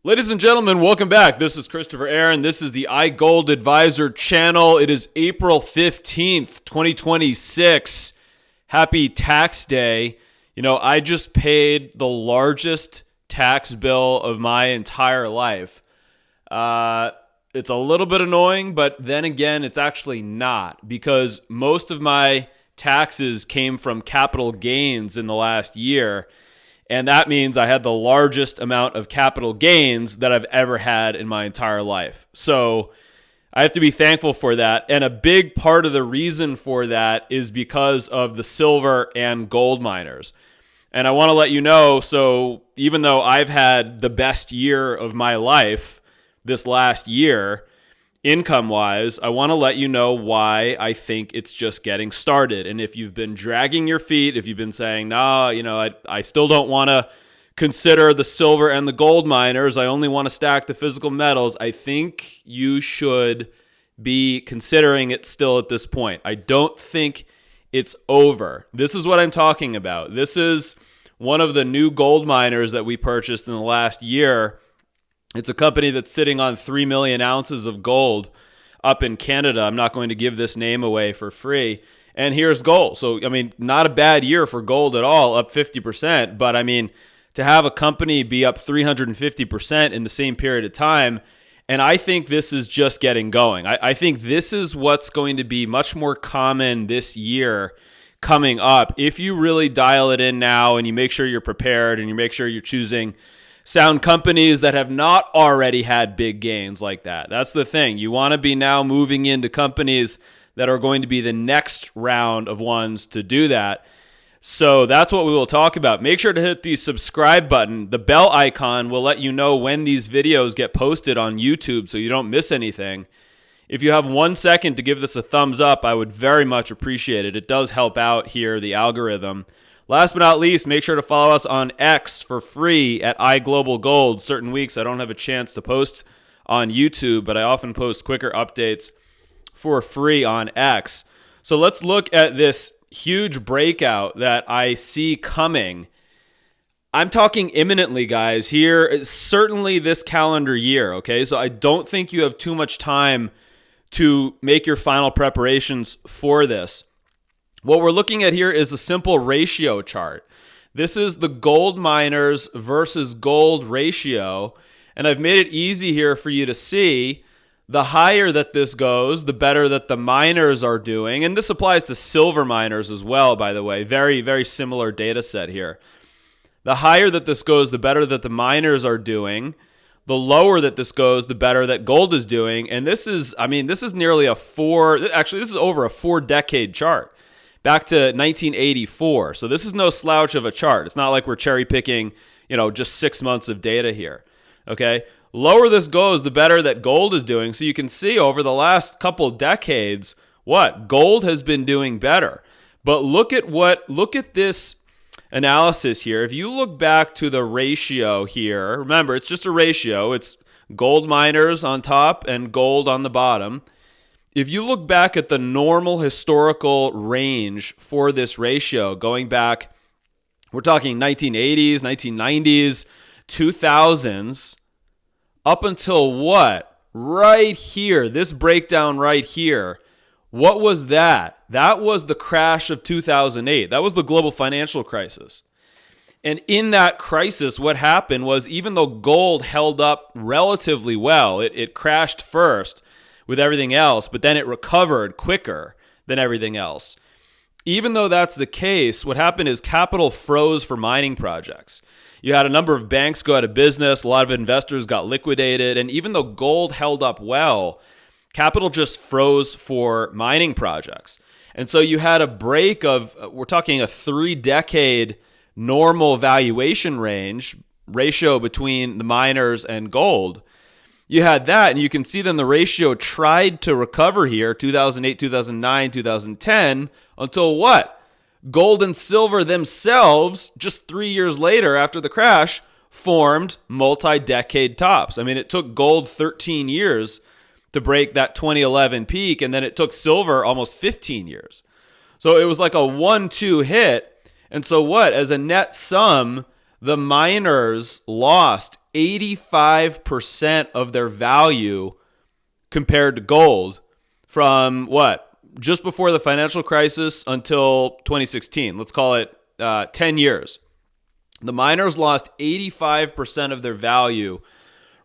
Ladies and gentlemen, welcome back. This is Christopher Aaron. This is the iGold Advisor channel. It is April 15th, 2026. Happy tax day. I just paid the largest tax bill of my entire life. It's a little bit annoying, but then again, it's actually not, because most of my taxes came from capital gains in the last year. And that means I had the largest amount of capital gains that I've ever had in my entire life. So I have to be thankful for that. And a big part of the reason for that is because of the silver and gold miners. And I want to let you know, so even though I've had the best year of my life this last year, income-wise, I want to let you know why I think it's just getting started. And if you've been dragging your feet, if you've been saying, I still don't want to consider the silver and the gold miners, I only want to stack the physical metals, I think you should be considering it still at this point. I don't think it's over. This is what I'm talking about. This is one of the new gold miners that we purchased in the last year. It's a company that's sitting on 3 million ounces of gold up in Canada. I'm not going to give this name away for free. And here's gold. So, not a bad year for gold at all, up 50%. But, to have a company be up 350% in the same period of time, and I think this is just getting going. I think this is what's going to be much more common this year coming up. If you really dial it in now and you make sure you're prepared and you make sure you're choosing sound companies that have not already had big gains like that. That's the thing. You want to be now moving into companies that are going to be the next round of ones to do that. So that's what we will talk about. Make sure to hit the subscribe button. The bell icon will let you know when these videos get posted on YouTube so you don't miss anything. If you have 1 second to give this a thumbs up, I would very much appreciate it. It does help out here, the algorithm. Last but not least, make sure to follow us on X for free at iGlobalGold. Certain weeks I don't have a chance to post on YouTube, but I often post quicker updates for free on X. So let's look at this huge breakout that I see coming. I'm talking imminently, guys, here, certainly this calendar year, okay? So I don't think you have too much time to make your final preparations for this. What we're looking at here is a simple ratio chart. This is the gold miners versus gold ratio, and I've made it easy here for you to see. The higher that this goes, the better that the miners are doing, and this applies to silver miners as well, by the way. Very, very similar data set here. The higher that this goes, the better that the miners are doing. The lower that this goes, the better that gold is doing, and this is nearly this is over a 4-decade chart. Back to 1984. So this is no slouch of a chart. It's not like we're cherry picking, just 6 months of data here. Okay. Lower this goes, the better that gold is doing. So you can see over the last couple decades, gold has been doing better. But look at this analysis here. If you look back to the ratio here, remember, it's just a ratio. It's gold miners on top and gold on the bottom. If you look back at the normal historical range for this ratio, going back, we're talking 1980s, 1990s, 2000s, up until what? Right here, this breakdown right here. What was that? That was the crash of 2008. That was the global financial crisis. And in that crisis, what happened was, even though gold held up relatively well, it crashed first with everything else, but then it recovered quicker than everything else. Even though that's the case, what happened is capital froze for mining projects. You had a number of banks go out of business, a lot of investors got liquidated, and even though gold held up well, capital just froze for mining projects. And so you had a break of, we're talking a 3-decade normal valuation ratio between the miners and gold. You had that, and you can see then the ratio tried to recover here, 2008, 2009, 2010, until what? Gold and silver themselves, just 3 years later after the crash, formed multi-decade tops. It took gold 13 years to break that 2011 peak, and then it took silver almost 15 years. So it was like a 1-2 hit. And so what? As a net sum, the miners lost 85% of their value compared to gold from what? Just before the financial crisis until 2016. Let's call it 10 years. The miners lost 85% of their value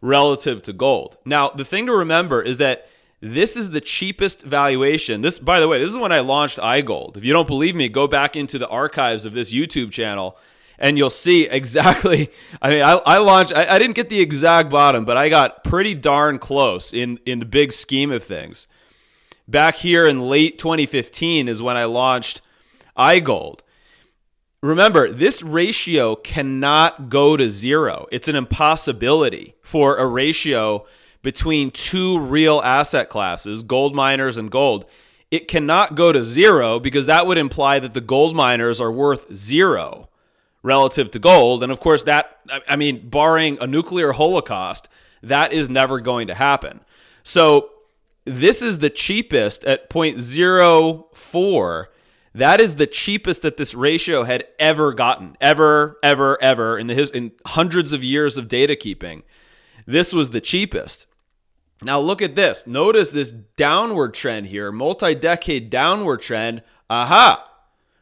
relative to gold. Now, the thing to remember is that this is the cheapest valuation. This, by the way, this is when I launched iGold. If you don't believe me, go back into the archives of this YouTube channel and you'll see exactly. I mean, I launched, I didn't get the exact bottom, but I got pretty darn close in the big scheme of things. Back here in late 2015 is when I launched iGold. Remember, this ratio cannot go to zero. It's an impossibility for a ratio between two real asset classes, gold miners and gold. It cannot go to zero because that would imply that the gold miners are worth zero relative to gold. And of course, that, I mean, barring a nuclear holocaust, that is never going to happen. So this is the cheapest at 0.04. That is the cheapest that this ratio had ever gotten, ever in hundreds of years of data keeping. This was the cheapest. Now look at this. Notice this downward trend here, multi-decade downward trend.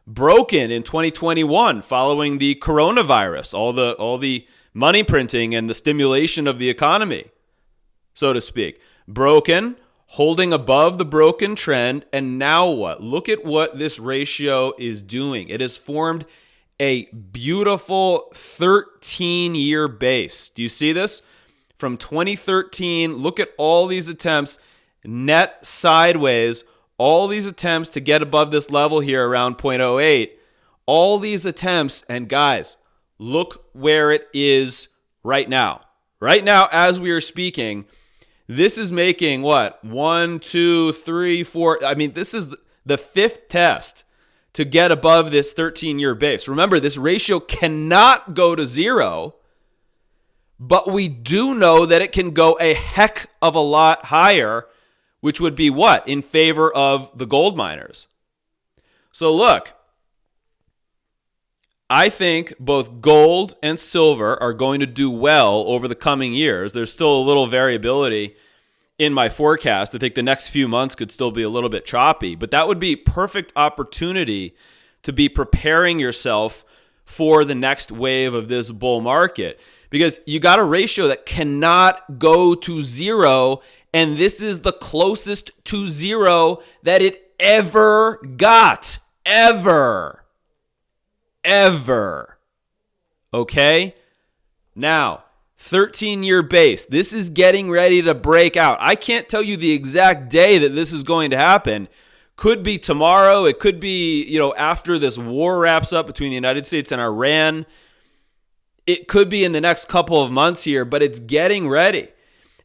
Broken in 2021 following the coronavirus, all the money printing and the stimulation of the economy, so to speak. Broken, holding above the broken trend, and now what? Look at what this ratio is doing. It has formed a beautiful 13-year base. Do you see this? From 2013, look at all these attempts, net sideways, all these attempts to get above this level here around 0.08, all these attempts, and guys, look where it is right now. Right now, as we are speaking, this is making what? 1, 2, 3, 4. I mean, this is the fifth test to get above this 13-year base. Remember, this ratio cannot go to zero, but we do know that it can go a heck of a lot higher, which would be what? In favor of the gold miners. So look, I think both gold and silver are going to do well over the coming years. There's still a little variability in my forecast. I think the next few months could still be a little bit choppy, but that would be perfect opportunity to be preparing yourself for the next wave of this bull market, because you got a ratio that cannot go to zero, and this is the closest to zero that it ever got. Ever. Okay? Now, 13-year base. This is getting ready to break out. I can't tell you the exact day that this is going to happen. Could be tomorrow. It could be, after this war wraps up between the United States and Iran. It could be in the next couple of months here, but it's getting ready.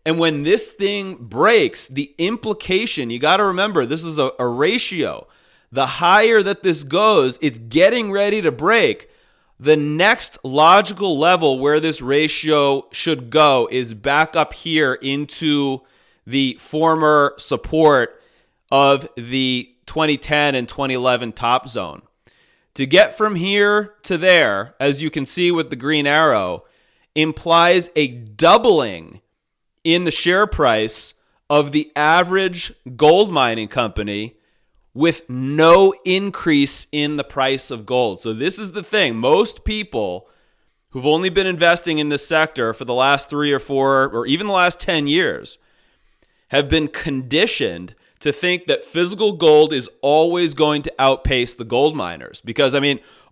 And when this thing breaks, the implication, you got to remember, this is a ratio. The higher that this goes, it's getting ready to break. The next logical level where this ratio should go is back up here into the former support of the 2010 and 2011 top zone. To get from here to there, as you can see with the green arrow, implies a doubling in the share price of the average gold mining company with no increase in the price of gold. So this is the thing. Most people who've only been investing in this sector for the last 3 or 4 or even the last 10 years have been conditioned to think that physical gold is always going to outpace the gold miners. Because,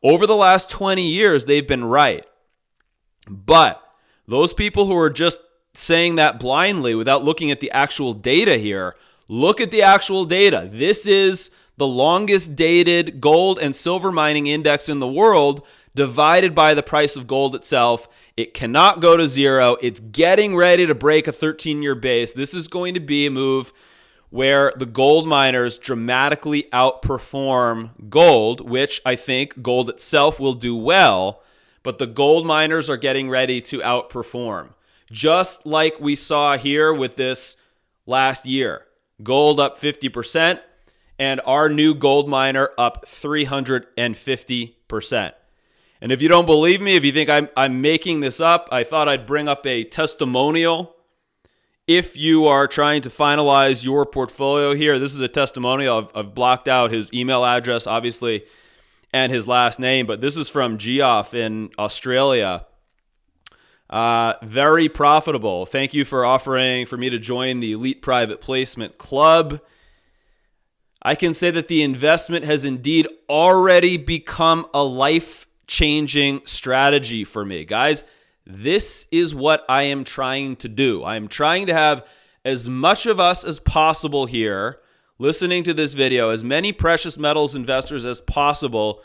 over the last 20 years, they've been right. But those people who are just saying that blindly without looking at the actual data here, look at the actual data. This is the longest dated gold and silver mining index in the world divided by the price of gold itself. It cannot go to zero. It's getting ready to break a 13-year base. This is going to be a move where the gold miners dramatically outperform gold, which I think gold itself will do well, but the gold miners are getting ready to outperform. Just like we saw here with this last year. Gold up 50% and our new gold miner up 350%. And if you don't believe me, if you think I'm making this up, I thought I'd bring up a testimonial. If you are trying to finalize your portfolio here, this is a testimonial. I've blocked out his email address, obviously, and his last name, but this is from Geoff in Australia. Very profitable. Thank you for offering for me to join the Elite Private Placement Club. I can say that the investment has indeed already become a life-changing strategy for me. Guys, this is what I am trying to do. I am trying to have as much of us as possible here listening to this video, as many precious metals investors as possible,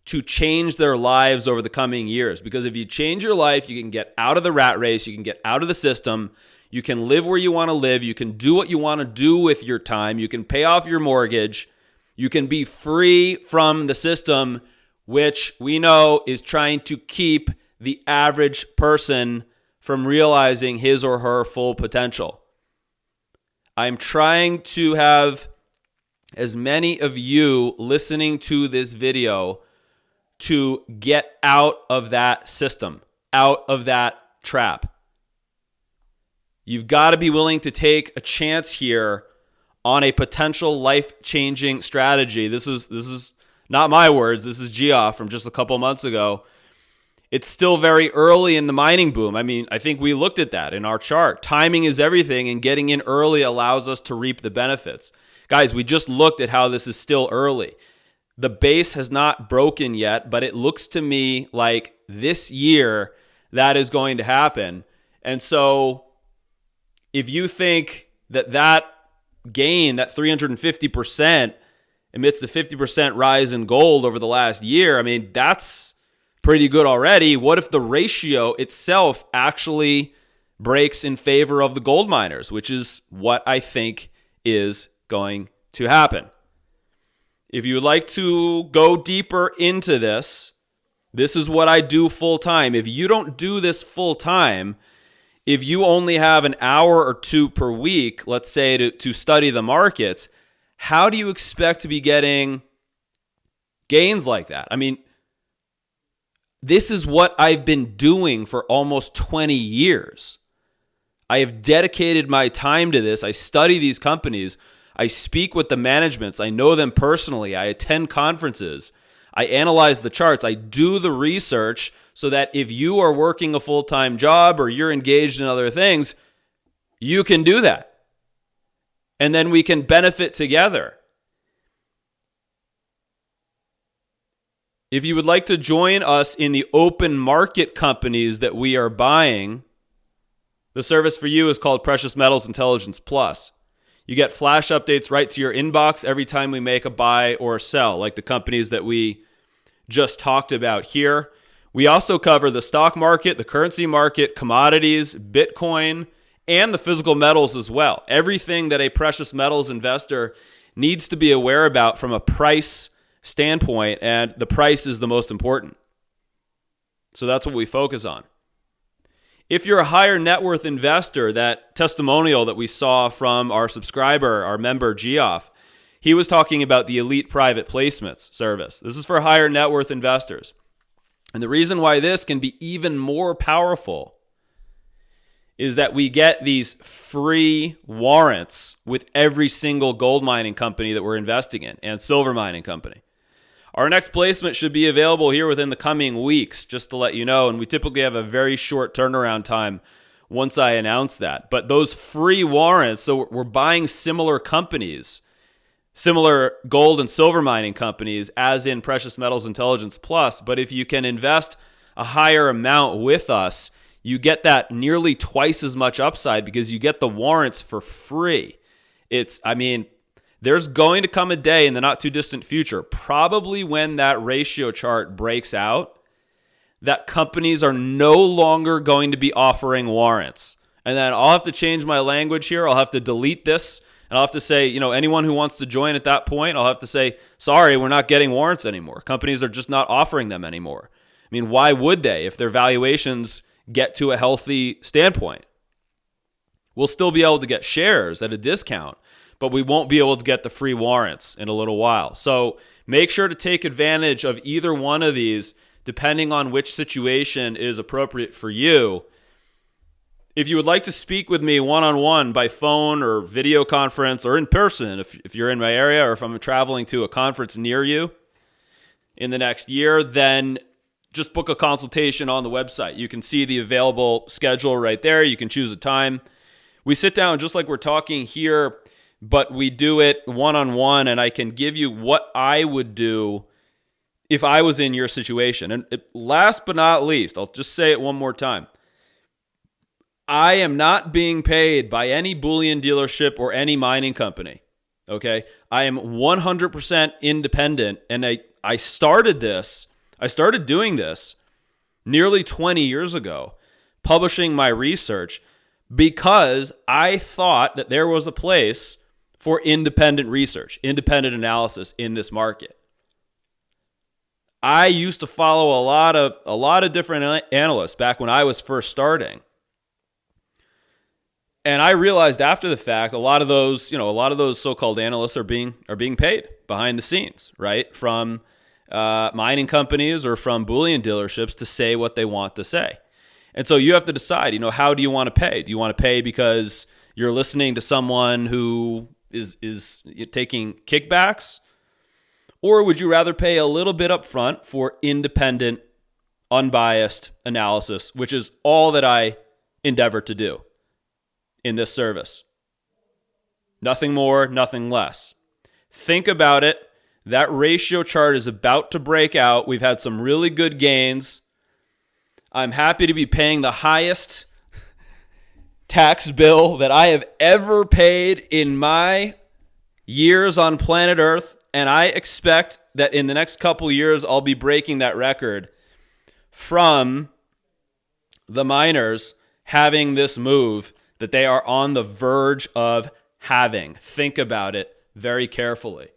to change their lives over the coming years. Because if you change your life, you can get out of the rat race, you can get out of the system, you can live where you want to live, you can do what you want to do with your time, you can pay off your mortgage, you can be free from the system, which we know is trying to keep the average person from realizing his or her full potential. I'm trying to have as many of you listening to this video to get out of that system, out of that trap. You've got to be willing to take a chance here on a potential life-changing strategy. This is not my words. This is Geoff from just a couple months ago. It's still very early in the mining boom. I mean, I think we looked at that in our chart. Timing is everything, and getting in early allows us to reap the benefits. Guys, we just looked at how this is still early. The base has not broken yet, but it looks to me like this year that is going to happen. And so if you think that gain, that 350% amidst the 50% rise in gold over the last year, I mean, that's pretty good already. What if the ratio itself actually breaks in favor of the gold miners, which is what I think is going to happen? If you would like to go deeper into this, this is what I do full time. If you don't do this full time, if you only have an hour or two per week, let's say, to study the markets, how do you expect to be getting gains like that? I mean, this is what I've been doing for almost 20 years. I have dedicated my time to this. I study these companies. I speak with the managements. I know them personally. I attend conferences. I analyze the charts. I do the research so that if you are working a full-time job or you're engaged in other things, you can do that. And then we can benefit together. If you would like to join us in the open market companies that we are buying, the service for you is called Precious Metals Intelligence Plus. You get flash updates right to your inbox every time we make a buy or a sell, like the companies that we just talked about here. We also cover the stock market, the currency market, commodities, Bitcoin, and the physical metals as well. Everything that a precious metals investor needs to be aware about from a price standpoint, and the price is the most important. So that's what we focus on. If you're a higher net worth investor, that testimonial that we saw from our subscriber, our member Geoff, he was talking about the Elite Private Placements service. This is for higher net worth investors. And the reason why this can be even more powerful is that we get these free warrants with every single gold mining company that we're investing in and silver mining company. Our next placement should be available here within the coming weeks, just to let you know. And we typically have a very short turnaround time once I announce that. But those free warrants, so we're buying similar companies, similar gold and silver mining companies as in Precious Metals Intelligence Plus. But if you can invest a higher amount with us, you get that nearly twice as much upside because you get the warrants for free. There's going to come a day in the not too distant future, probably when that ratio chart breaks out, that companies are no longer going to be offering warrants. And then I'll have to change my language here. I'll have to delete this. And I'll have to say, anyone who wants to join at that point, I'll have to say, sorry, we're not getting warrants anymore. Companies are just not offering them anymore. I mean, why would they if their valuations get to a healthy standpoint? We'll still be able to get shares at a discount, but we won't be able to get the free warrants in a little while. So make sure to take advantage of either one of these depending on which situation is appropriate for you. If you would like to speak with me one-on-one by phone or video conference or in person, if you're in my area or if I'm traveling to a conference near you in the next year, then just book a consultation on the website. You can see the available schedule right there. You can choose a time. We sit down just like we're talking here, but we do it one-on-one, and I can give you what I would do if I was in your situation. And last but not least, I'll just say it one more time. I am not being paid by any bullion dealership or any mining company, okay? I am 100% independent, and I started doing this nearly 20 years ago, publishing my research because I thought that there was a place for independent research, independent analysis in this market. I used to follow a lot of different analysts back when I was first starting. And I realized after the fact, a lot of those so-called analysts are being paid behind the scenes, right? From mining companies or from bullion dealerships to say what they want to say. And so you have to decide, how do you want to pay? Do you want to pay because you're listening to someone who is taking kickbacks? Or would you rather pay a little bit up front for independent, unbiased analysis, which is all that I endeavor to do in this service? Nothing more, nothing less. Think about it. That ratio chart is about to break out. We've had some really good gains. I'm happy to be paying the highest tax bill that I have ever paid in my years on planet Earth, and I expect that in the next couple years I'll be breaking that record from the miners having this move that they are on the verge of having. Think about it very carefully.